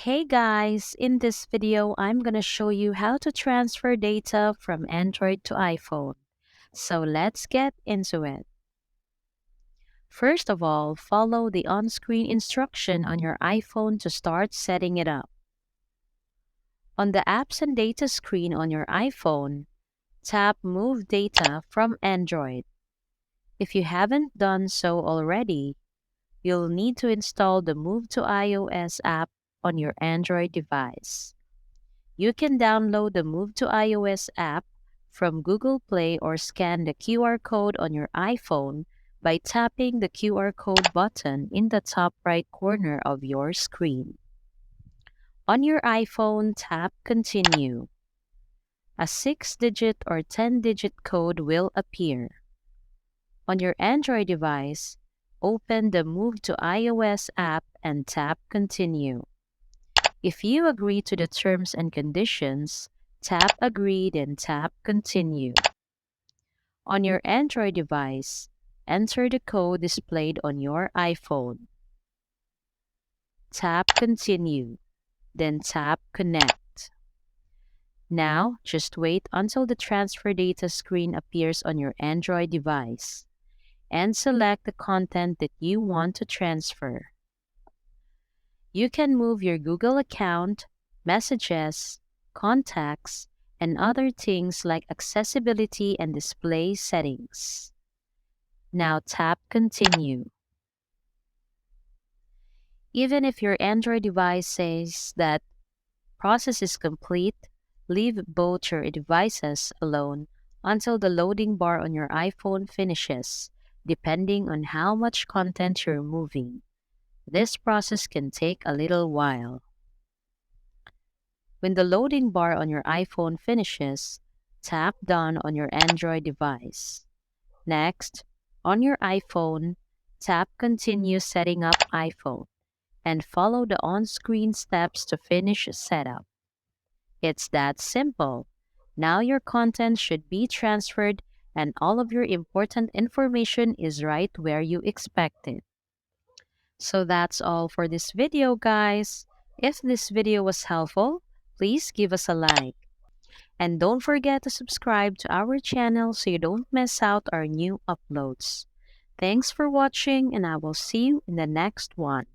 Hey guys, in this video, I'm gonna show you how to transfer data from Android to iPhone. So let's get into it. First of all, follow the on-screen instruction on your iPhone to start setting it up. On the Apps and Data screen on your iPhone, tap Move Data from Android. If you haven't done so already, you'll need to install the Move to iOS app on your Android device. You can download the Move to iOS app from Google Play or scan the QR code on your iPhone by tapping the QR code button in the top right corner of your screen. On your iPhone, tap Continue. A 6-digit or 10-digit code will appear. On your Android device, open the Move to iOS app and tap Continue. If you agree to the terms and conditions, tap Agree then tap Continue. On your Android device, enter the code displayed on your iPhone. Tap Continue, then tap Connect. Now, just wait until the transfer data screen appears on your Android device and select the content that you want to transfer. You can move your Google account, messages, contacts, and other things like accessibility and display settings. Now tap Continue. Even if your Android device says that process is complete, leave both your devices alone until the loading bar on your iPhone finishes, depending on how much content you're moving. This process can take a little while. When the loading bar on your iPhone finishes, tap Done on your Android device. Next, on your iPhone, tap Continue Setting Up iPhone and follow the on-screen steps to finish setup. It's that simple. Now your content should be transferred and all of your important information is right where you expect it. So that's all for this video, guys. If this video was helpful, please give us a like. And don't forget to subscribe to our channel so you don't miss out our new uploads. Thanks for watching and I will see you in the next one.